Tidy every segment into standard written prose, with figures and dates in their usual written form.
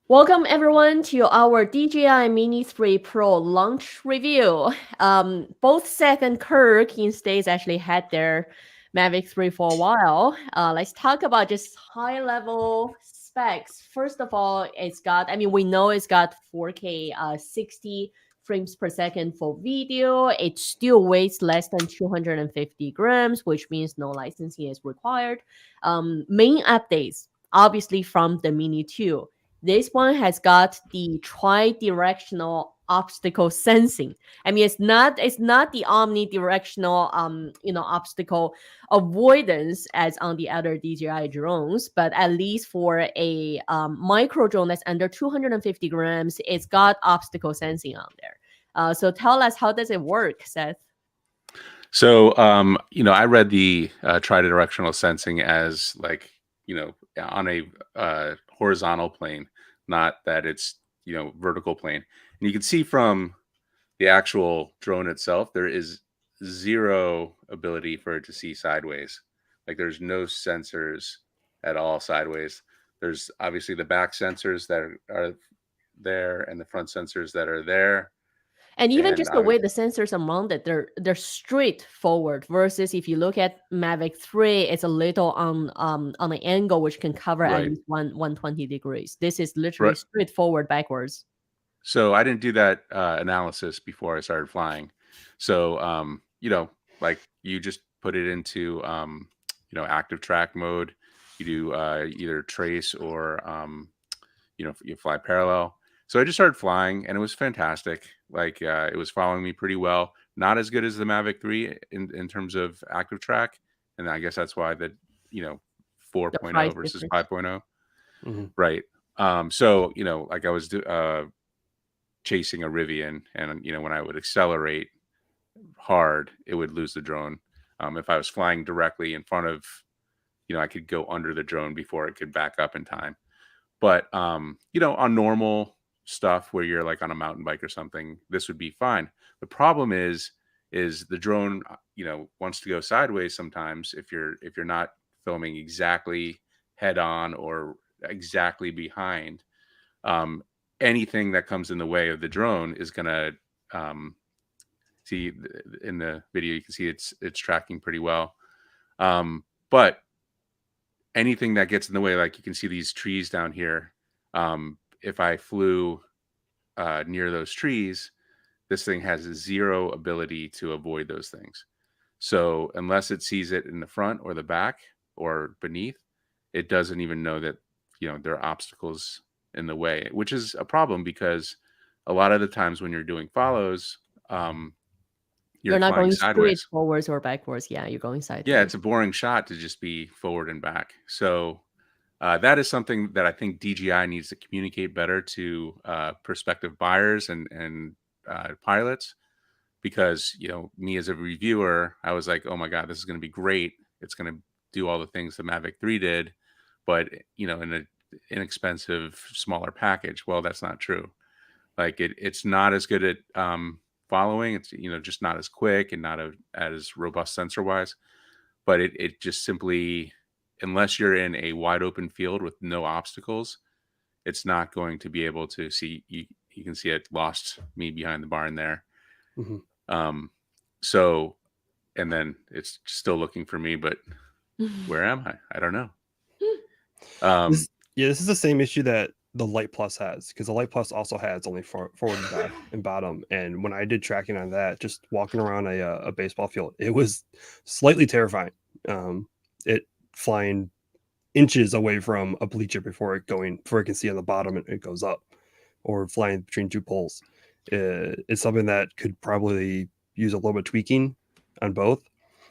Welcome everyone to our DJI Mini 3 Pro launch review. Both Seth and Kirk in States actually had their Mavic 3 for a while. Let's talk about just high level specs. First of all, we know it's got 4K 60 frames per second for video. It still weighs less than 250 grams, which means no licensing is required. Main updates, obviously from the Mini 2. This one has got the tri-directional obstacle sensing. It's not the omnidirectional obstacle avoidance as on the other DJI drones, but at least for a micro drone that's under 250 grams, it's got obstacle sensing on there. So tell us, how does it work, Seth? So, I read the tridirectional sensing as like, on a horizontal plane, not that it's, vertical plane. And you can see from the actual drone itself, there is zero ability for it to see sideways. Like there's no sensors at all sideways. There's obviously the back sensors that are there and the front sensors that are there. And even And just the way the sensors are mounted, they're straight forward. Versus if you look at Mavic 3, it's a little on an angle which can cover at right, least 120 degrees. This is literally right. straight forward backwards. So I didn't do that analysis before I started flying. So like you just put it into active track mode. You do either trace or you fly parallel. So I just started flying, and it was fantastic. Like it was following me pretty well. Not as good as the Mavic 3 in terms of active track, and I guess that's why the you know The 4.0 price versus difference. 5.0. hmm Right. So like I was chasing a Rivian, and when I would accelerate hard, it would lose the drone. If I was flying directly in front of, I could go under the drone before it could back up in time. But on normal stuff where you're like on a mountain bike or something, this would be fine. The problem is the drone, wants to go sideways sometimes if you're not filming exactly head on or exactly behind. Um, Anything that comes in the way of the drone is gonna see in the video. You can see it's tracking pretty well, but anything that gets in the way, like you can see these trees down here. If I flew near those trees, this thing has zero ability to avoid those things. So unless it sees it in the front or the back or beneath, it doesn't even know that there are obstacles in the way, which is a problem because a lot of the times when you're doing follows, you're You're not flying going straight sideways. forwards or backwards. Yeah, you're going Yeah, sideways. it's a boring shot to just be forward and back. So that is something that I think DJI needs to communicate better to prospective buyers and pilots, because me as a reviewer, I was like, oh my god, this is going to be great. It's going to do all the things the Mavic 3 did, but in an inexpensive, smaller package. Well, that's not true. Like it's not as good at following. It's just not as quick and not as robust sensor wise. But it just simply, unless you're in a wide open field with no obstacles, it's not going to be able to see. You can see it lost me behind the barn there. hmm Um, so, and then it's still looking for me, but where am I? I don't know. Um, this is the same issue that the Light Plus has, because the Light Plus also has only forward and back and bottom. And when I did tracking on that, just walking around a baseball field, it was slightly terrifying. It flying inches away from a bleacher before it can see on the bottom and it goes up, or flying between two poles. It's something that could probably use a little bit of tweaking on both.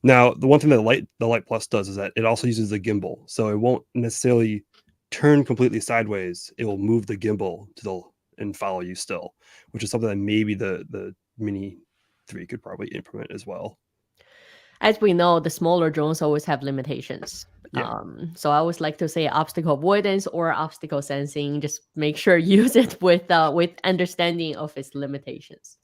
Now, the one thing that the Light Plus does is that it also uses the gimbal, so it won't necessarily turn completely sideways. It will move the gimbal and follow you still, which is something that maybe the Mini 3 could probably implement as well. As we know, the smaller drones always have limitations. Yeah. So I always like to say obstacle avoidance or obstacle sensing. Just make sure you use it with understanding of its limitations.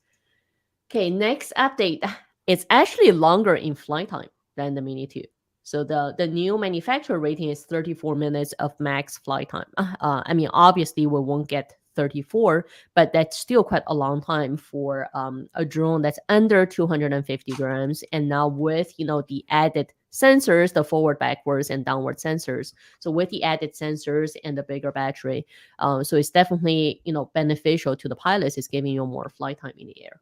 Okay, next update. It's actually longer in flight time than the Mini 2. So the new manufacturer rating is 34 minutes of max flight time. I mean, obviously we won't get 34, but that's still quite a long time for a drone that's under 250 grams. And now with, the added sensors, the forward, backwards, and downward sensors. So with the added sensors and the bigger battery, so it's definitely, beneficial to the pilots. It's giving you more flight time in the air.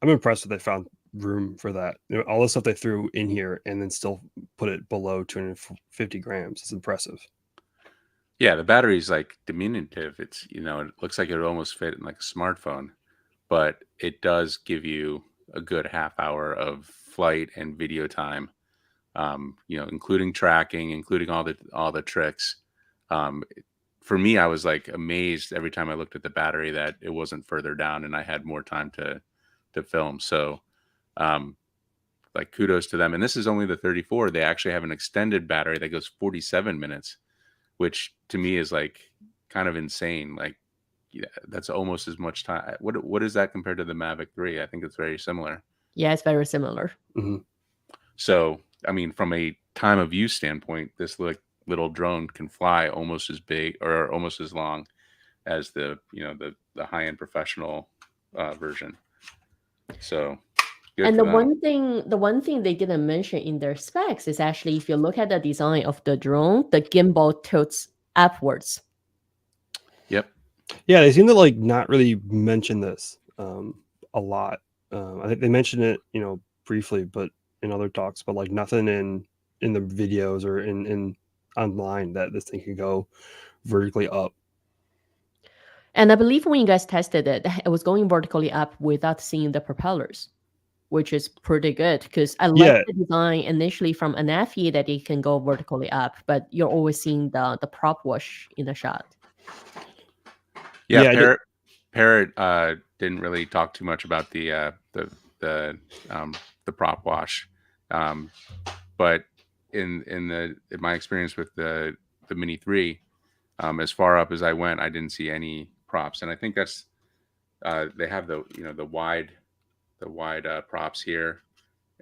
I'm impressed that they found room for that. All the stuff they threw in here and then still put it below 250 grams. It's impressive. Yeah, the battery's like diminutive. It's, it looks like it would almost fit in like a smartphone, but it does give you a good half hour of flight and video time, including tracking, including all the tricks. For me, I was like amazed every time I looked at the battery that it wasn't further down and I had more time to film. So like kudos to them. And this is only the 34. They actually have an extended battery that goes 47 minutes, which to me is like kind of insane. Like, yeah, that's almost as much time. What is that compared to the Mavic 3? I think it's very similar. Yeah, it's very similar. Mm-hmm. So, I mean, from a time of use standpoint, this little drone can fly almost as big or almost as long as the high-end professional version. So, and the one thing they didn't mention in their specs is actually, if you look at the design of the drone, the gimbal tilts upwards. Yep. Yeah, they seem to not really mention this a lot. I think they mentioned it, briefly, but in other talks, but nothing in the videos or in online that this thing can go vertically up. And I believe when you guys tested it, it was going vertically up without seeing the propellers, which is pretty good, because I like the design initially from Anafi that it can go vertically up, but you're always seeing the prop wash in the shot. Yeah, Parrot didn't really talk too much about the prop wash, but in my experience with the Mini 3, as far up as I went, I didn't see any props, and I think that's they have the wide props here,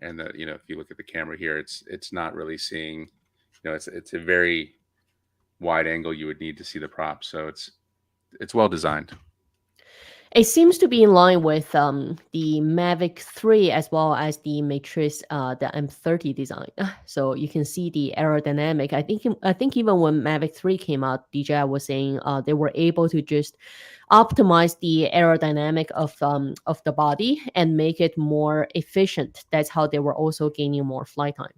and if you look at the camera here, it's not really seeing, it's a very wide angle you would need to see the props, so it's well designed. It seems to be in line with the Mavic 3 as well as the Matrix, the M30 design. So you can see the aerodynamic. I think even when Mavic 3 came out, DJI was saying they were able to just optimize the aerodynamic of the body and make it more efficient. That's how they were also gaining more flight time.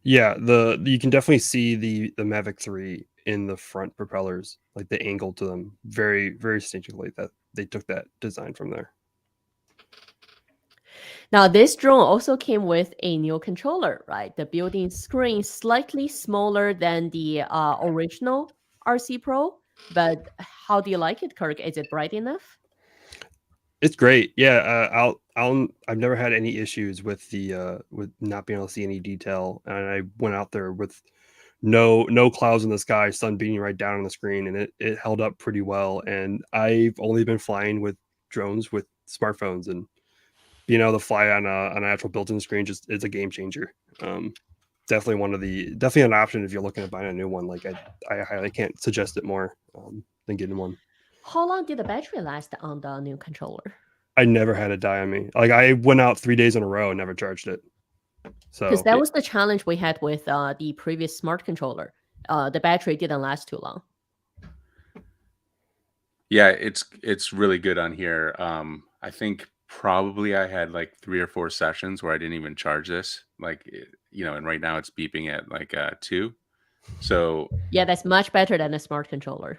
Yeah, you can definitely see the Mavic 3 in the front propellers, like the angle to them, very, very distinctly, that they took that design from there. Now, this drone also came with a new controller, right? The built-in screen slightly smaller than the original RC Pro, but how do you like it, Kirk? Is it bright enough? It's great. Yeah, I've never had any issues with with not being able to see any detail, and I went out there with no clouds in the sky, sun beating right down on the screen, and it held up pretty well. And I've only been flying with drones with smartphones, and being able to fly on an actual built-in screen just is a game changer. Definitely definitely an option if you're looking at buying a new one. Like I highly can't suggest it more than getting one. How long did the battery last on the new controller? I never had it die on me. Like I went out 3 days in a row and never charged it. So because that was the challenge we had with the previous smart controller. The battery didn't last too long. Yeah, it's really good on here. I think probably I had like 3 or 4 sessions where I didn't even charge this. Like, and right now it's beeping at like 2. So yeah, that's much better than a smart controller.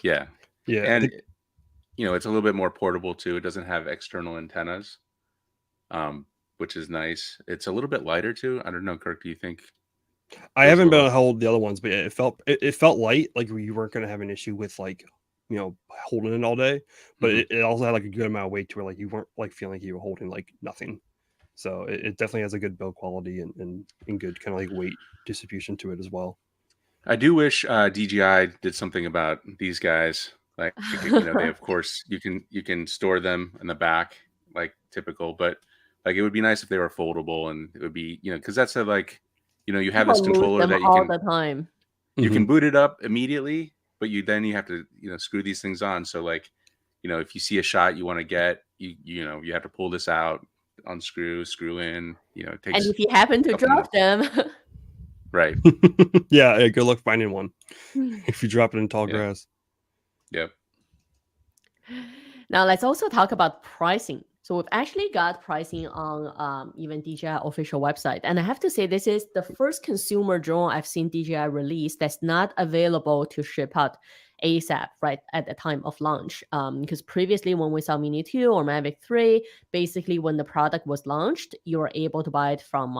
Yeah. Yeah, And it's a little bit more portable too. It doesn't have external antennas, which is nice. It's a little bit lighter too. I don't know, Kirk, do you think? I haven't been able to hold the other ones, but it felt light, like you weren't going to have an issue with holding it all day. But it also had like a good amount of weight to where you weren't feeling like you were holding like nothing. So it definitely has a good build quality and good kind of weight distribution to it as well. I do wish DJI did something about these guys. Like, they, of course, you can store them in the back like typical, but Like it would be nice if they were foldable, and it would be, because that's a, like, you have People this lose controller them that all the time. you can boot it up immediately, but you have to, screw these things on. So like, if you see a shot you want to get, you have to pull this out, unscrew, screw in, it And takes if you happen to couple drop them, right. Yeah, good luck finding one if you drop it in tall Yeah. grass. Yep. now let's also talk about pricing. So we've actually got pricing on even DJI official website. And I have to say, this is the first consumer drone I've seen DJI release that's not available to ship out ASAP, right, at the time of launch. Because previously when we saw Mini 2 or Mavic 3, basically when the product was launched, you were able to buy it from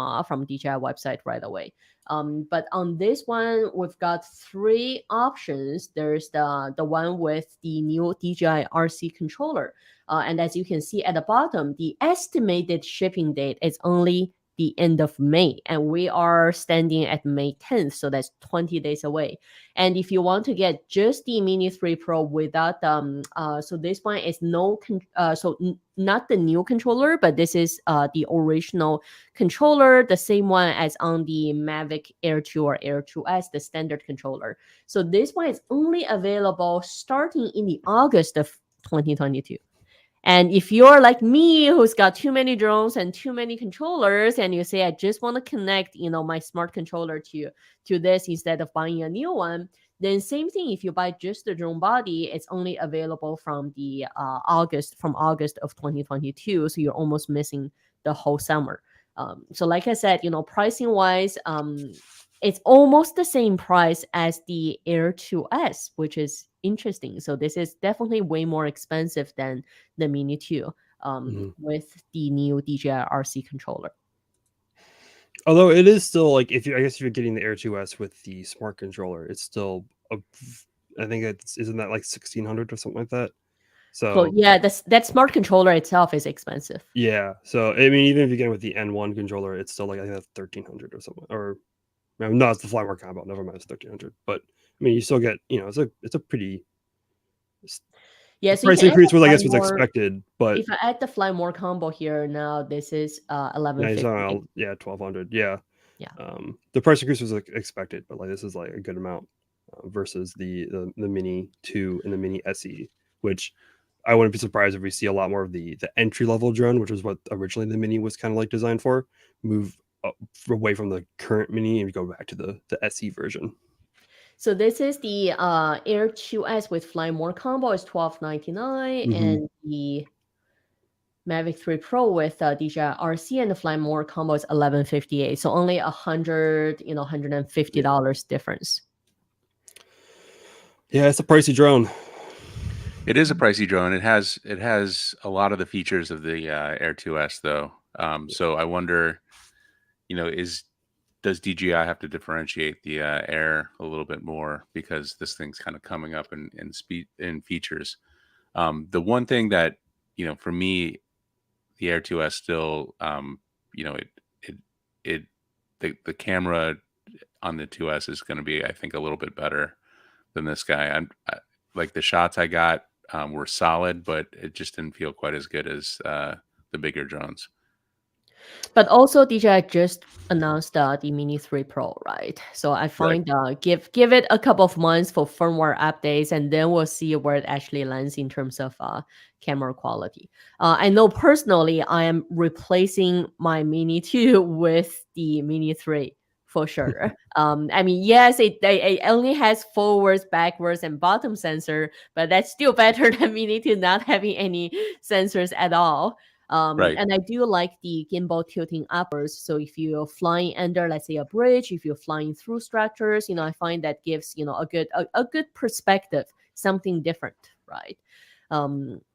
DJI website right away. But on this one, we've got 3 options. There's the one with the new DJI RC controller. And as you can see at the bottom, the estimated shipping date is only the end of May. And we are standing at May 10th. So that's 20 days away. And if you want to get just the Mini 3 Pro without, so this one is not the new controller, but this is the original controller, the same one as on the Mavic Air 2 or Air 2S, the standard controller. So this one is only available starting in the August of 2022. And if you're like me, who's got too many drones and too many controllers, and you say, I just want to connect, my smart controller to this instead of buying a new one, then same thing. If you buy just the drone body, it's only available from the August of 2022. So you're almost missing the whole summer. So like I said, pricing wise, it's almost the same price as the Air 2S, which is interesting. So this is definitely way more expensive than the Mini 2 with the new DJI RC controller. Although it is still like, if you're getting the Air 2S with the smart controller, it's still I think isn't that like 1,600 or something like that? So yeah, that smart controller itself is expensive. Yeah. So I mean, even if you get it with the N1 controller, it's still like, I think that's 1,300 or something. Or no, it's the Fly More combo. Never mind, it's 1,300. But I mean, you still get, it's a pretty so price increase was, I guess, was expected. But if I add the Fly More combo here now, this is 1,150. Yeah, 1,200. Yeah. Yeah. The price increase was expected, but like this is like a good amount versus the Mini 2 and the Mini SE, which I wouldn't be surprised if we see a lot more of the entry level drone, which is what originally the Mini was kind of like designed for, move away from the current Mini and go back to the SE version. So this is the Air 2S with Fly More combo is $1,299, and the Mavic 3 Pro with DJI RC and the Fly More combo is $1,158. So only $150 difference. Yeah, it's a pricey drone. It is a pricey drone. It has a lot of the features of the Air 2S though. So I wonder, does DJI have to differentiate the Air a little bit more, because this thing's kind of coming up in speed and features. The one thing that, for me, the Air 2S still, the camera on the 2S is going to be, I think, a little bit better than this guy. Like the shots I got were solid, but it just didn't feel quite as good as the bigger drones. But also DJI just announced the Mini 3 Pro, right? So I find give it a couple of months for firmware updates, and then we'll see where it actually lands in terms of camera quality. I know personally I am replacing my Mini 2 with the Mini 3 for sure. I mean, yes, it only has forwards, backwards, and bottom sensor, but that's still better than Mini 2 not having any sensors at all. And I do like the gimbal tilting upwards. So if you're flying under, let's say, a bridge, if you're flying through structures, I find that gives, a good perspective, something different, right?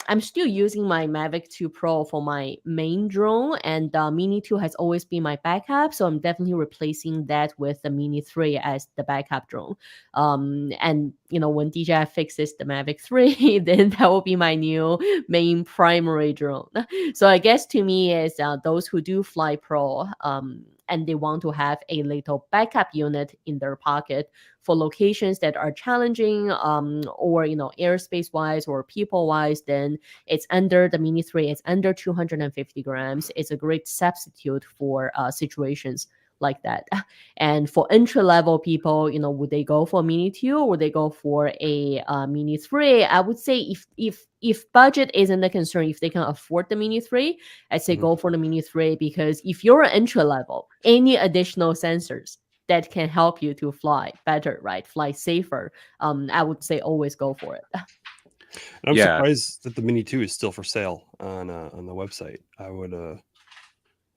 I'm still using my Mavic 2 Pro for my main drone, and Mini 2 has always been my backup. So I'm definitely replacing that with the Mini 3 as the backup drone. And, when DJI fixes the Mavic 3, then that will be my new main primary drone. So I guess to me is those who do fly Pro, and they want to have a little backup unit in their pocket for locations that are challenging, or airspace wise or people wise, then it's under the Mini 3. It's under 250 grams. It's a great substitute for situations like that. And for entry level people, would they go for Mini 2 or would they go for a Mini 3? I would say if budget isn't a concern, if they can afford the Mini 3, I'd say go for the Mini 3, because if you're an entry level, any additional sensors that can help you to fly better, right? Fly safer. I would say always go for it. And I'm surprised that the Mini 2 is still for sale on the website.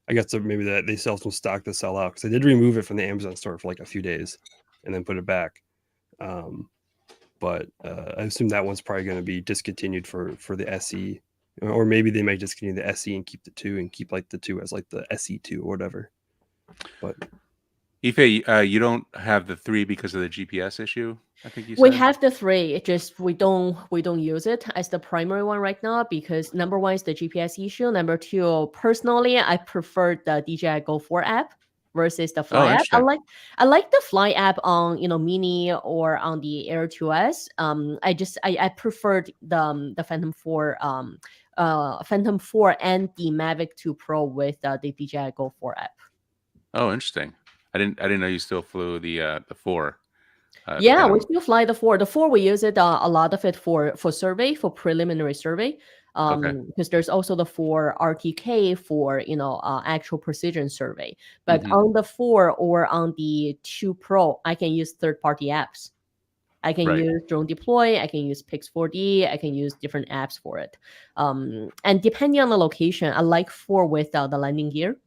I guess maybe that they sell some stock to sell out, because they did remove it from the Amazon store for like a few days and then put it back. But I assume that one's probably going to be discontinued for the SE, or maybe they might discontinue the SE and keep the 2 and keep like the 2 as like the SE2 or whatever. But Ife, you don't have the 3 because of the GPS issue, I think you said? We have the 3. It just we don't use it as the primary one right now, because number 1 is the GPS issue. Number 2, personally, I prefer the DJI Go 4 app versus the Fly app. I like the Fly app on Mini or on the Air 2S. I preferred the Phantom 4 Phantom 4 and the Mavic 2 Pro with the DJI Go 4 app. Oh, interesting. I didn't know you still flew the 4. Yeah, we still fly the 4. The 4, we use it a lot of it for survey, for preliminary survey. Because there's also the 4 RTK for actual precision survey. But on the 4 or on the 2 Pro, I can use third-party apps. I can use Drone Deploy, I can use Pix4D, I can use different apps for it. And depending on the location, I like 4 with the landing gear.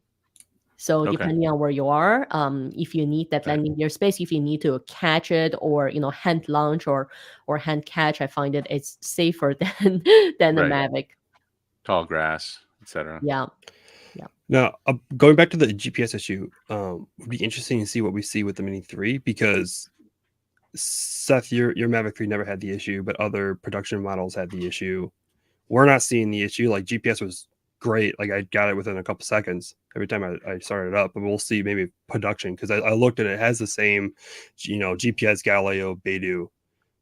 So depending on where you are, if you need that landing gear space, if you need to catch it or hand launch or hand catch, I find it's safer than the Mavic. Tall grass, etc. Yeah. Now, going back to the GPS issue, would be interesting to see what we see with the Mini 3, because Seth, your Mavic 3 never had the issue, but other production models had the issue. We're not seeing the issue. Like, GPS was great. Like, I got it within a couple seconds every time I started it up, but we'll see maybe production, because I looked at it. It has the same GPS Galileo Beidou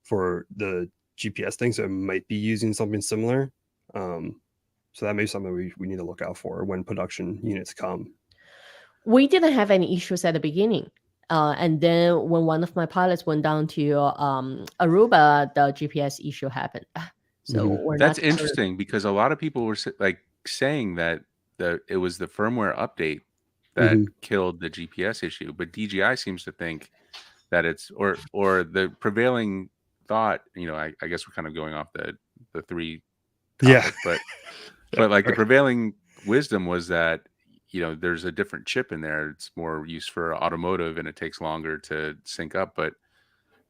for the GPS thing, so it might be using something similar. So that may be something we need to look out for when production units come. We didn't have any issues at the beginning, and then when one of my pilots went down to Aruba, the GPS issue happened. So that's interesting, because a lot of people were like saying that it was the firmware update that killed the GPS issue, but DJI seems to think that it's or the prevailing thought. I guess we're kind of going off the 3 topic, but like the prevailing wisdom was that there's a different chip in there. It's more used for automotive and it takes longer to sync up. But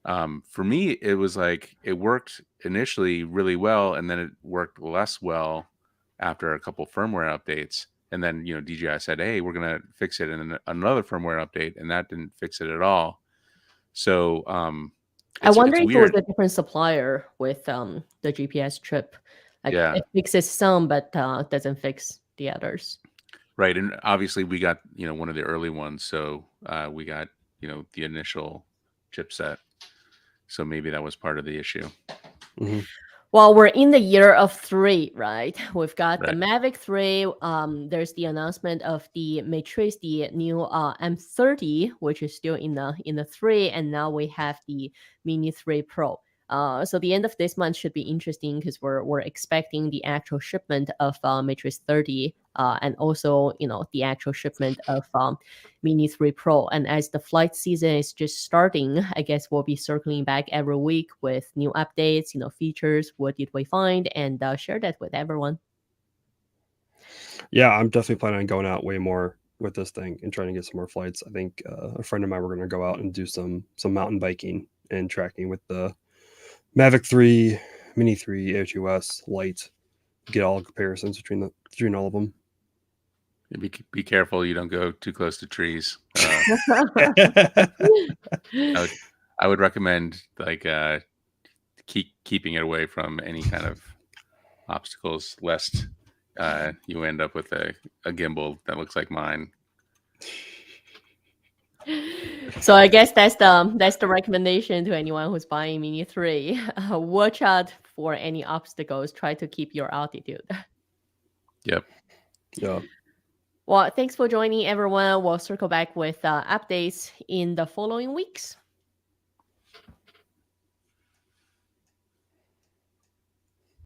for me, it was like it worked initially really well, and then it worked less well after a couple firmware updates. And then DJI said, hey, we're gonna fix it in another firmware update, and that didn't fix it at all. So I wonder if it was a different supplier with the GPS chip. Like, it fixes some but doesn't fix the others. Right. And obviously we got one of the early ones, so we got the initial chipset, so maybe that was part of the issue. Well, we're in the year of 3, right? We've got the Mavic 3. There's the announcement of the Matrix, the new M30, which is still in the 3, and now we have the Mini 3 Pro. So the end of this month should be interesting, because we're expecting the actual shipment of Matrix 30, and also the actual shipment of Mini 3 Pro. And as the flight season is just starting, I guess we'll be circling back every week with new updates, features, what did we find, and share that with everyone. Yeah, I'm definitely planning on going out way more with this thing and trying to get some more flights. I think a friend of mine, we're going to go out and do some mountain biking and tracking with the Mavic 3, Mini 3, Air 2S, Lite, get all comparisons between all of them. Be careful you don't go too close to trees. I would recommend like keeping it away from any kind of obstacles, lest you end up with a gimbal that looks like mine. So I guess that's the recommendation to anyone who's buying Mini 3. Watch out for any obstacles. Try to keep your altitude. Yep. Yeah. Well, thanks for joining, everyone. We'll circle back with updates in the following weeks.